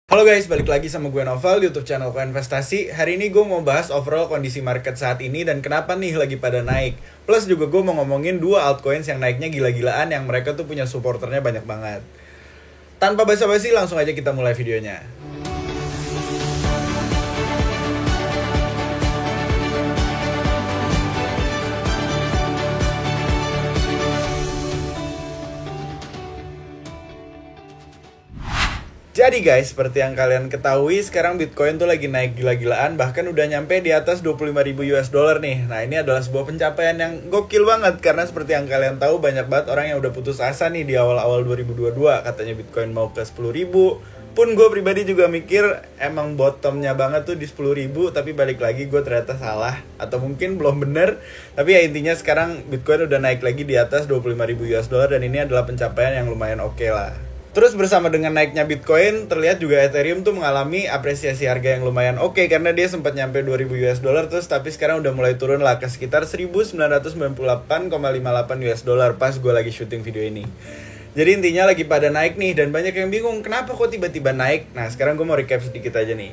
Halo guys, balik lagi sama gue Novel di YouTube channel Koinvestasi. Hari ini gue mau bahas overall kondisi market saat ini dan kenapa nih lagi pada naik. Plus juga gue mau ngomongin dua altcoins yang naiknya gila-gilaan yang mereka tuh punya supporternya banyak banget. Tanpa basa-basi langsung aja kita mulai videonya. Jadi guys, seperti yang kalian ketahui, sekarang Bitcoin tuh lagi naik gila-gilaan, bahkan udah nyampe di atas 25.000 US dollar nih. Nah, ini adalah sebuah pencapaian yang gokil banget, karena seperti yang kalian tahu, banyak banget orang yang udah putus asa nih di awal-awal 2022. Katanya Bitcoin mau ke 10.000, pun gue pribadi juga mikir emang bottomnya banget tuh di 10.000, tapi balik lagi gue ternyata salah, atau mungkin belum bener. Tapi ya intinya sekarang Bitcoin udah naik lagi di atas 25.000 US dollar, dan ini adalah pencapaian yang lumayan oke lah. Terus bersama dengan naiknya Bitcoin, terlihat juga Ethereum tuh mengalami apresiasi harga yang lumayan oke, karena dia sempat nyampe 2.000 US dollar terus, tapi sekarang udah mulai turun lah ke sekitar 1.998,58 US dollar pas gue lagi syuting video ini. Jadi intinya lagi pada naik nih, dan banyak yang bingung kenapa kok tiba-tiba naik. Nah, sekarang gue mau recap sedikit aja nih.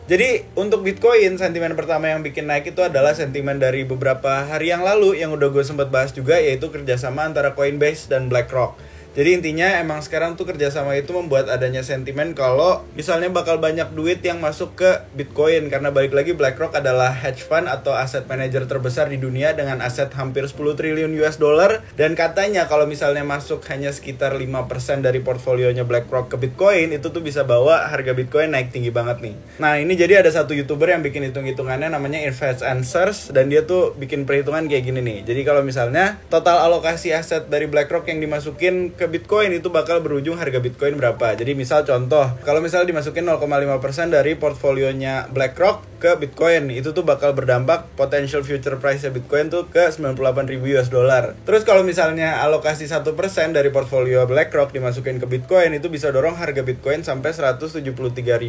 Jadi untuk Bitcoin, sentimen pertama yang bikin naik itu adalah sentimen dari beberapa hari yang lalu yang udah gue sempat bahas juga, yaitu kerjasama antara Coinbase dan BlackRock. Jadi intinya emang sekarang tuh kerjasama itu membuat adanya sentimen kalau misalnya bakal banyak duit yang masuk ke Bitcoin, karena balik lagi BlackRock adalah hedge fund atau aset manager terbesar di dunia dengan aset hampir 10 triliun US dollar, dan katanya kalau misalnya masuk hanya sekitar 5% dari portfolionya BlackRock ke Bitcoin, itu tuh bisa bawa harga Bitcoin naik tinggi banget nih. Nah, ini jadi ada satu YouTuber yang bikin hitung-hitungannya, namanya Invest Answers, dan dia tuh bikin perhitungan kayak gini nih. Jadi kalau misalnya total alokasi aset dari BlackRock yang dimasukin ke Bitcoin itu bakal berujung harga Bitcoin berapa. Jadi misal contoh, kalau misalnya dimasukin 0,5% dari portfolionya BlackRock ke Bitcoin, itu tuh bakal berdampak potential future price Bitcoin tuh ke 98.000 US dollar. Terus kalau misalnya alokasi 1% dari portfolio BlackRock dimasukin ke Bitcoin, itu bisa dorong harga Bitcoin sampai 173.000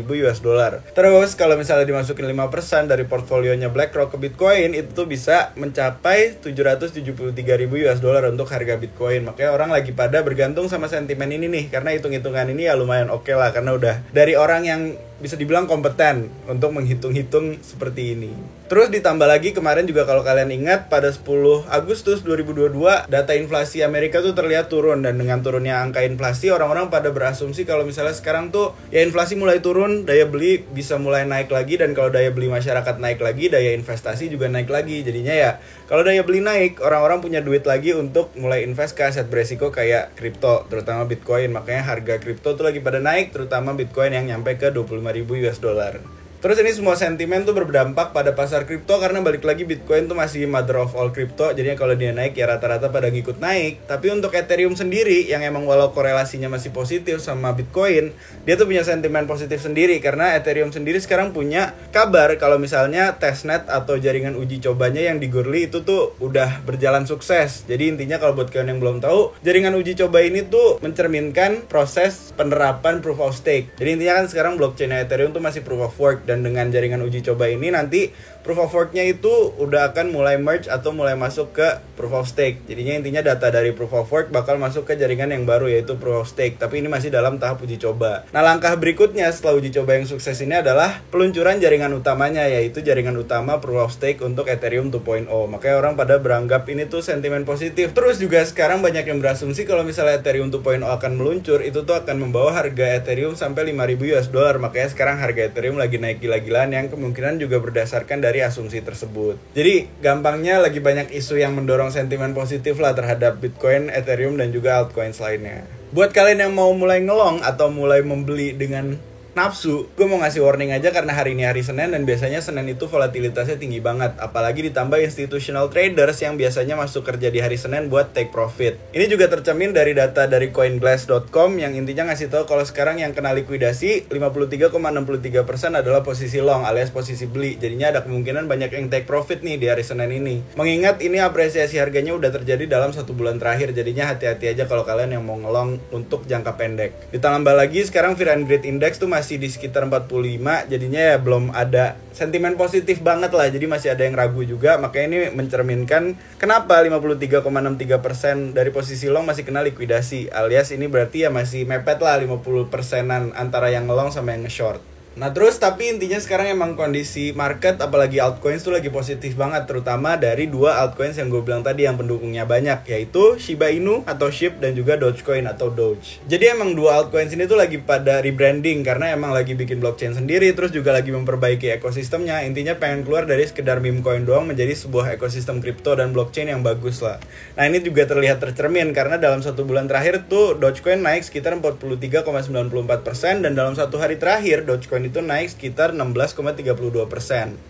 US dollar. Terus kalau misalnya dimasukin 5% dari portfolionya BlackRock ke Bitcoin, itu tuh bisa mencapai 773.000 US dollar untuk harga Bitcoin. Makanya orang lagi pada bergantung sama sentimen ini nih, karena hitung-hitungan ini ya lumayan oke lah, karena udah dari orang yang bisa dibilang kompeten untuk menghitung-hitung seperti ini. Terus ditambah lagi kemarin juga kalau kalian ingat, pada 10 Agustus 2022 data inflasi Amerika tuh terlihat turun, dan dengan turunnya angka inflasi, orang-orang pada berasumsi kalau misalnya sekarang tuh ya inflasi mulai turun, daya beli bisa mulai naik lagi, dan kalau daya beli masyarakat naik lagi, daya investasi juga naik lagi. Jadinya ya kalau daya beli naik, orang-orang punya duit lagi untuk mulai invest ke aset beresiko kayak kripto, terutama Bitcoin. Makanya harga kripto tuh lagi pada naik, terutama Bitcoin yang nyampe ke 25.000 US dollar. Terus ini semua sentimen tuh berdampak pada pasar kripto, karena balik lagi Bitcoin tuh masih mother of all kripto. Jadinya kalau dia naik ya rata-rata pada ngikut naik. Tapi untuk Ethereum sendiri, yang emang walau korelasinya masih positif sama Bitcoin, dia tuh punya sentimen positif sendiri, karena Ethereum sendiri sekarang punya kabar kalau misalnya testnet atau jaringan uji cobanya yang di Goerli itu tuh udah berjalan sukses. Jadi intinya kalau buat kalian yang belum tahu, jaringan uji coba ini tuh mencerminkan proses penerapan proof of stake. Jadi intinya kan sekarang blockchain Ethereum tuh masih proof of work, dan dengan jaringan uji coba ini nanti proof of work-nya itu udah akan mulai merge atau mulai masuk ke proof of stake. Jadinya intinya data dari proof of work bakal masuk ke jaringan yang baru, yaitu proof of stake. Tapi ini masih dalam tahap uji coba. Nah, langkah berikutnya setelah uji coba yang sukses ini adalah peluncuran jaringan utamanya, yaitu jaringan utama proof of stake untuk Ethereum 2.0. Makanya orang pada beranggap ini tuh sentimen positif. Terus juga sekarang banyak yang berasumsi kalau misalnya Ethereum 2.0 akan meluncur, itu tuh akan membawa harga Ethereum sampai 5.000 US dollar. Makanya sekarang harga Ethereum lagi naik gila-gilaan, yang kemungkinan juga berdasarkan dari asumsi tersebut. Jadi gampangnya lagi banyak isu yang mendorong sentimen positif lah terhadap Bitcoin, Ethereum, dan juga altcoins lainnya. Buat kalian yang mau mulai ngelong atau mulai membeli dengan nafsu, gue mau ngasih warning aja, karena hari ini hari Senin, dan biasanya Senin itu volatilitasnya tinggi banget. Apalagi ditambah institutional traders yang biasanya masuk kerja di hari Senin buat take profit. Ini juga tercermin dari data dari coinglass.com yang intinya ngasih tahu kalau sekarang yang kena likuidasi 53,63% adalah posisi long alias posisi beli. Jadinya ada kemungkinan banyak yang take profit nih di hari Senin ini. Mengingat ini apresiasi harganya udah terjadi dalam 1 bulan terakhir, jadinya hati-hati aja kalau kalian yang mau ngelong untuk jangka pendek. Ditambah lagi sekarang Fear and Greed Index tuh masih masih di sekitar 45, jadinya ya belum ada sentimen positif banget lah, jadi masih ada yang ragu juga. Makanya ini mencerminkan kenapa 53,63% dari posisi long masih kena likuidasi, alias ini berarti ya masih mepet lah 50%-an antara yang long sama yang nge-short. Nah terus tapi intinya sekarang emang kondisi market apalagi altcoins tuh lagi positif banget, terutama dari dua altcoins yang gue bilang tadi yang pendukungnya banyak, yaitu Shiba Inu atau SHIB dan juga Dogecoin atau Doge. Jadi emang dua altcoins ini tuh lagi pada rebranding karena emang lagi bikin blockchain sendiri, terus juga lagi memperbaiki ekosistemnya. Intinya pengen keluar dari sekedar meme coin doang menjadi sebuah ekosistem kripto dan blockchain yang bagus lah. Nah ini juga terlihat tercermin karena dalam 1 bulan terakhir tuh Dogecoin naik sekitar 43,94% dan dalam 1 hari terakhir Dogecoin itu naik sekitar 16,32%.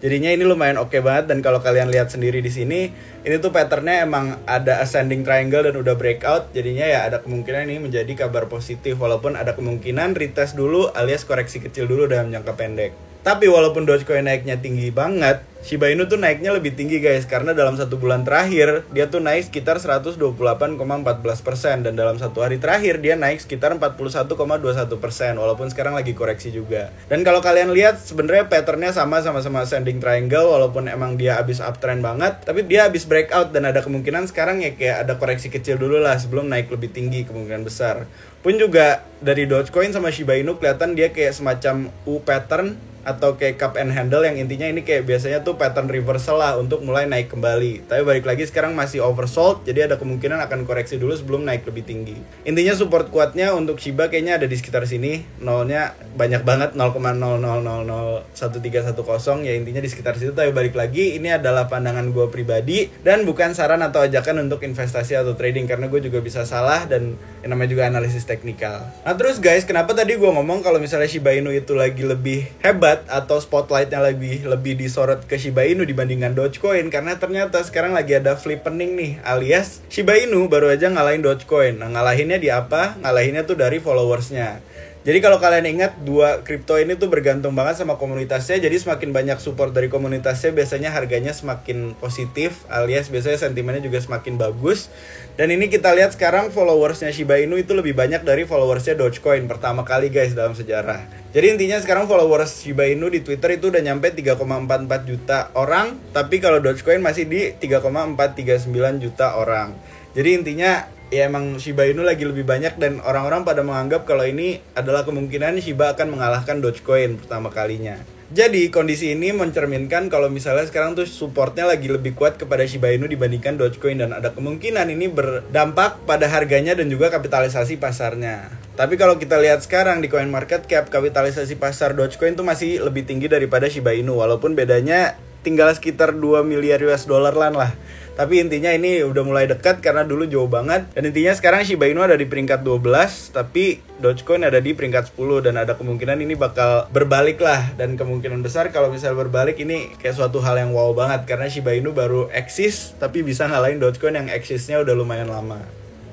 Jadinya ini lumayan oke banget, dan kalau kalian lihat sendiri di sini, ini tuh patternnya emang ada ascending triangle dan udah breakout. Jadinya ya ada kemungkinan ini menjadi kabar positif, walaupun ada kemungkinan retest dulu alias koreksi kecil dulu dalam jangka pendek. Tapi walaupun Dogecoin naiknya tinggi banget, Shiba Inu tuh naiknya lebih tinggi guys, karena dalam 1 bulan terakhir dia tuh naik sekitar 128,14%, dan dalam 1 hari terakhir dia naik sekitar 41,21%, walaupun sekarang lagi koreksi juga. Dan kalau kalian lihat sebenarnya patternnya sama-sama ascending triangle, walaupun emang dia abis uptrend banget, tapi dia abis breakout dan ada kemungkinan sekarang ya kayak ada koreksi kecil dulu lah sebelum naik lebih tinggi, kemungkinan besar. Pun juga dari Dogecoin sama Shiba Inu kelihatan dia kayak semacam U pattern atau kayak cup and handle, yang intinya ini kayak biasanya tuh pattern reversal lah untuk mulai naik kembali. Tapi balik lagi sekarang masih oversold, jadi ada kemungkinan akan koreksi dulu sebelum naik lebih tinggi. Intinya support kuatnya untuk Shiba kayaknya ada di sekitar sini. Nolnya banyak banget, 0,00011310 ya, intinya di sekitar situ. Tapi balik lagi ini adalah pandangan gue pribadi dan bukan saran atau ajakan untuk investasi atau trading, karena gue juga bisa salah dan yang namanya juga analisis teknikal. Nah terus guys, kenapa tadi gue ngomong kalau misalnya Shiba Inu itu lagi lebih hebat atau spotlightnya lebih disorot ke Shiba Inu dibandingkan Dogecoin? Karena ternyata sekarang lagi ada flippening nih, alias Shiba Inu baru aja ngalahin Dogecoin. Nah ngalahinnya di apa? Ngalahinnya tuh dari followersnya. Jadi kalau kalian ingat, dua kripto ini tuh bergantung banget sama komunitasnya. Jadi semakin banyak support dari komunitasnya, biasanya harganya semakin positif, alias biasanya sentimennya juga semakin bagus. Dan ini kita lihat sekarang followersnya Shiba Inu itu lebih banyak dari followersnya Dogecoin pertama kali guys dalam sejarah. Jadi intinya sekarang followers Shiba Inu di Twitter itu udah nyampe 3,44 juta orang, tapi kalau Dogecoin masih di 3,439 juta orang. Jadi intinya ya emang Shiba Inu lagi lebih banyak, dan orang-orang pada menganggap kalau ini adalah kemungkinan Shiba akan mengalahkan Dogecoin pertama kalinya. Jadi kondisi ini mencerminkan kalau misalnya sekarang tuh supportnya lagi lebih kuat kepada Shiba Inu dibandingkan Dogecoin, dan ada kemungkinan ini berdampak pada harganya dan juga kapitalisasi pasarnya. Tapi kalau kita lihat sekarang di CoinMarketCap, kapitalisasi pasar Dogecoin tuh masih lebih tinggi daripada Shiba Inu, walaupun bedanya tinggal sekitar 2 miliar US dollar lah. Tapi intinya ini udah mulai dekat karena dulu jauh banget. Dan intinya sekarang Shiba Inu ada di peringkat 12, tapi Dogecoin ada di peringkat 10. Dan ada kemungkinan ini bakal berbalik lah. Dan kemungkinan besar kalau misalnya berbalik ini kayak suatu hal yang wow banget, karena Shiba Inu baru eksis tapi bisa ngalahin Dogecoin yang eksisnya udah lumayan lama.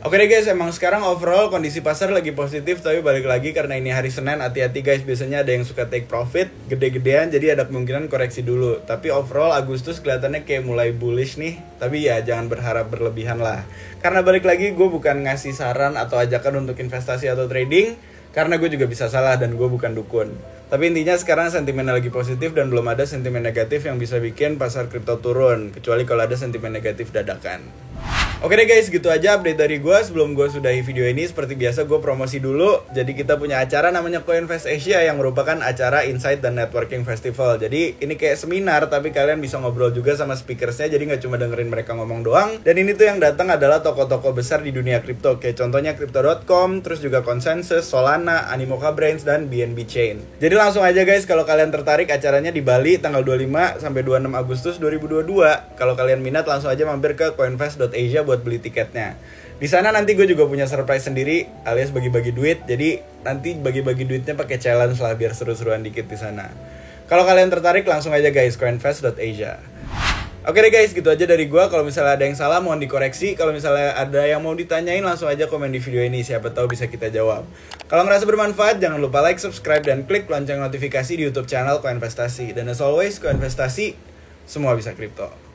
Oke deh guys, emang sekarang overall kondisi pasar lagi positif, tapi balik lagi karena ini hari Senin, hati-hati guys, biasanya ada yang suka take profit gede-gedean, jadi ada kemungkinan koreksi dulu. Tapi overall Agustus kelihatannya kayak mulai bullish nih, tapi ya jangan berharap berlebihan lah. Karena balik lagi gue bukan ngasih saran atau ajakan untuk investasi atau trading, karena gue juga bisa salah dan gue bukan dukun. Tapi intinya sekarang sentimennya lagi positif dan belum ada sentimen negatif yang bisa bikin pasar kripto turun, kecuali kalau ada sentimen negatif dadakan. Oke deh guys, gitu aja update dari gue. Sebelum gue sudahi video ini, seperti biasa gue promosi dulu. Jadi kita punya acara namanya CoinFest Asia, yang merupakan acara insight dan networking festival. Jadi ini kayak seminar, tapi kalian bisa ngobrol juga sama speakersnya, jadi gak cuma dengerin mereka ngomong doang. Dan ini tuh yang datang adalah tokoh-tokoh besar di dunia kripto, kayak contohnya Crypto.com, terus juga Consensus, Solana, Animoca Brains, dan BNB Chain. Jadi langsung aja guys, kalau kalian tertarik, acaranya di Bali tanggal 25 sampai 26 Agustus 2022. Kalau kalian minat, langsung aja mampir ke coinfest.asia buat beli tiketnya. Di sana nanti gue juga punya surprise sendiri, alias bagi-bagi duit. Jadi nanti bagi-bagi duitnya pakai challenge lah, biar seru-seruan dikit di sana. Kalau kalian tertarik, langsung aja guys, coinfest.asia. Oke deh guys, gitu aja dari gue. Kalau misalnya ada yang salah mohon dikoreksi. Kalau misalnya ada yang mau ditanyain, langsung aja komen di video ini, siapa tahu bisa kita jawab. Kalau ngerasa bermanfaat, jangan lupa like, subscribe, dan klik lonceng notifikasi di YouTube channel Koinvestasi. Dan as always, Koinvestasi, semua bisa kripto.